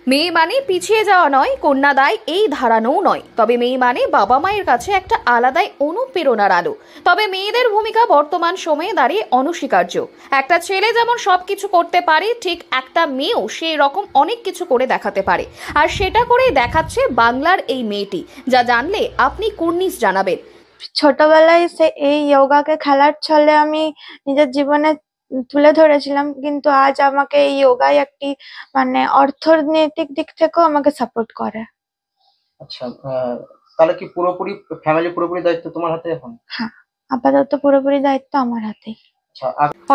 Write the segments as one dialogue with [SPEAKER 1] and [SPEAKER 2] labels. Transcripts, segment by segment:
[SPEAKER 1] মেয়ে মানে পিছিয়ে যাওয়া নয়, কন্যাদায় এই ধারানোও নয়, তবে মেয়ে মানে বাবা মায়ের কাছে একটা আলাদাই অনুপ্রেরণার আলো। তবে মেয়েদের ভূমিকা বর্তমান সময়ে দাঁড়িয়ে অনস্বীকার্য। একটা ছেলে যেমন সবকিছু করতে পারে, ঠিক একটা মেয়েও সেই রকম অনেক কিছু করে দেখাতে পারে। আর সেটা করেই দেখাচ্ছে বাংলার এই মেয়েটি, যা জানলে আপনি কুর্নিশ জানাবেন।
[SPEAKER 2] ছোটবেলায় এই যোগাকে খেলার ছলে আমি নিজের জীবনে তুলে ধরেছিলাম, কিন্তু আজ আমাকে এই যোগাই একটি অর্থনৈতিক দিক থেকেও আমাকে সাপোর্ট করে।
[SPEAKER 3] আচ্ছা, তাহলে কি পুরোপুরি ফ্যামিলি পুরোপুরি দায়িত্ব তোমার হাতে এখন?
[SPEAKER 2] হ্যাঁ, আপাতত পুরোপুরি দায়িত্ব আমার হাতে।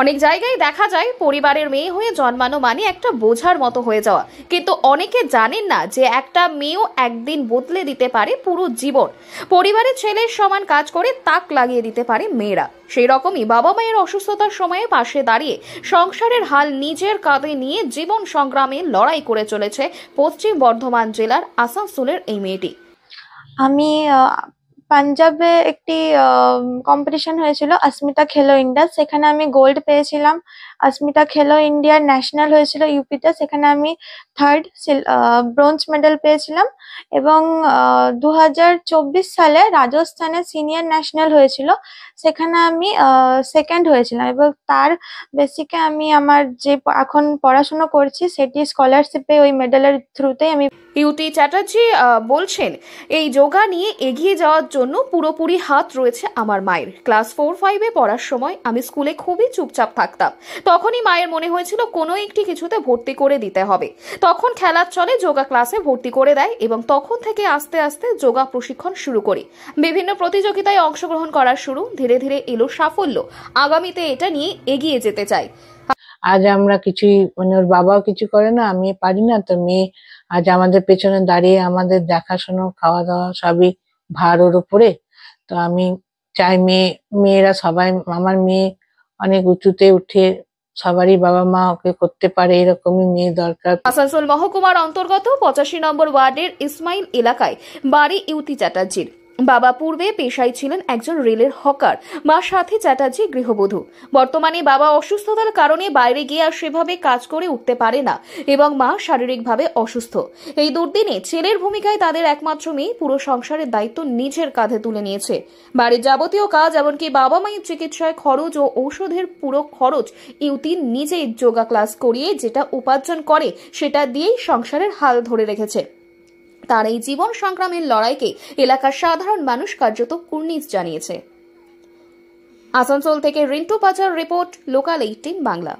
[SPEAKER 1] অনেক জায়গায় দেখা যায় পরিবারের মেয়ে হয়ে জন্মানো মানে একটা বোঝার মতো হয়ে যাওয়া, কিন্তু অনেকে জানেন না যে একটা মেয়েও একদিন বদলে দিতে পারে পুরো জীবন। পরিবারের ছেলের সমান কাজ করে তাক লাগিয়ে দিতে পারে মেয়েরা। সেই রকমই বাবা মায়ের অসুস্থতার সময়ে পাশে দাঁড়িয়ে সংসারের হাল নিজের কাঁধে নিয়ে জীবন সংগ্রামে লড়াই করে চলেছে পশ্চিম বর্ধমান জেলার আসানসোলের এই মেয়েটি।
[SPEAKER 2] আমি পাঞ্জাবে একটি কম্পিটিশন হয়েছিল, अस्मिता খেলো ইন্ডিয়া, সেখানে আমি গোল্ড পেয়েছিলাম। अस्मिता খেলো ইন্ডিয়া ন্যাশনাল হয়েছিল ইউপিতে, সেখানে আমি থার্ড ব্রোঞ্জ মেডেল পেয়েছিলাম। এবং 2024 সালে রাজস্থানে সিনিয়র ন্যাশনাল হয়েছিল, সেখানে আমি সেকেন্ড হয়েছিলাম। এবং তার বেসিকে আমি আমার যে এখন পড়াশোনা করছি সেটি স্কলারশিপে ওই মেডেলের থ্রুতেই আমি।
[SPEAKER 1] ইউটি চ্যাটার্জি বলছেন, এই যোগা নিয়ে এগিয়ে যাওয়ার জন্য পুরোপুরি হাত রয়েছে আমার মায়ের। ক্লাস 4-5-এ পড়ার সময় আমি স্কুলে খুবই চুপচাপ থাকতাম। তখনই মায়ের মনে হয়েছিল কোনো একটি কিছুতে ভর্তি করে দিতে হবে। তখন খেলার চলে যোগা ক্লাসে ভর্তি করে দেয় এবং তখন থেকে আস্তে আস্তে যোগা প্রশিক্ষণ শুরু করি। বিভিন্ন প্রতিযোগিতায় অংশগ্রহণ করার শুরু, ধীরে ধীরে এলো সাফল্য। আগামীতে এটা নিয়ে এগিয়ে যেতে চাই।
[SPEAKER 4] আজ আমরা কিছুই ওর বাবাও কিছু করে না, আমি পারি না, তো মেয়ে আজ আমাদের পেছনে দাঁড়িয়ে আমাদের দেখাশোনা, খাওয়া দাওয়া সবই ভার ওর উপরে। তো আমি চাই মেয়েরা সবাই, আমার মেয়ে অনেক উঁচুতে উঠে সবারই বাবা মা ওকে করতে পারে, এরকমই মেয়ে দরকার।
[SPEAKER 1] আসানসোল মহকুমার অন্তর্গত 85 নম্বর ওয়ার্ডের ইসমাইল এলাকায় বাড়ি ইউতি চ্যাটার্জির। বাবা পূর্বে পেশায় ছিলেন একজন রেলের হকার, মা সাথী চ্যাটার্জি গৃহবধূ। বর্তমানে বাবা অসুস্থতার কারণে বাইরে গিয়ে আর সেভাবে কাজ করে উঠতে পারে না এবং মা শারীরিকভাবে অসুস্থ। এই দুর্দিনে ছেলের ভূমিকায় তাদের একমাত্র মেয়ে পুরো সংসারের দায়িত্ব নিজের কাঁধে তুলে নিয়েছে। বাড়ির যাবতীয় কাজ, এমনকি বাবা মায়ের চিকিৎসায় খরচ ও ঔষধের পুরো খরচ ইউতি নিজেই যোগা ক্লাস করিয়ে যেটা উপার্জন করে সেটা দিয়েই সংসারের হাল ধরে রেখেছে। তার এই জীবন সংগ্রামের লড়াইকে এলাকার সাধারণ মানুষ কার্যত কুর্নিশ জানিয়েছে। আসানসোল থেকে রিন্টু পাচার রিপোর্ট, লোকাল 18 বাংলা।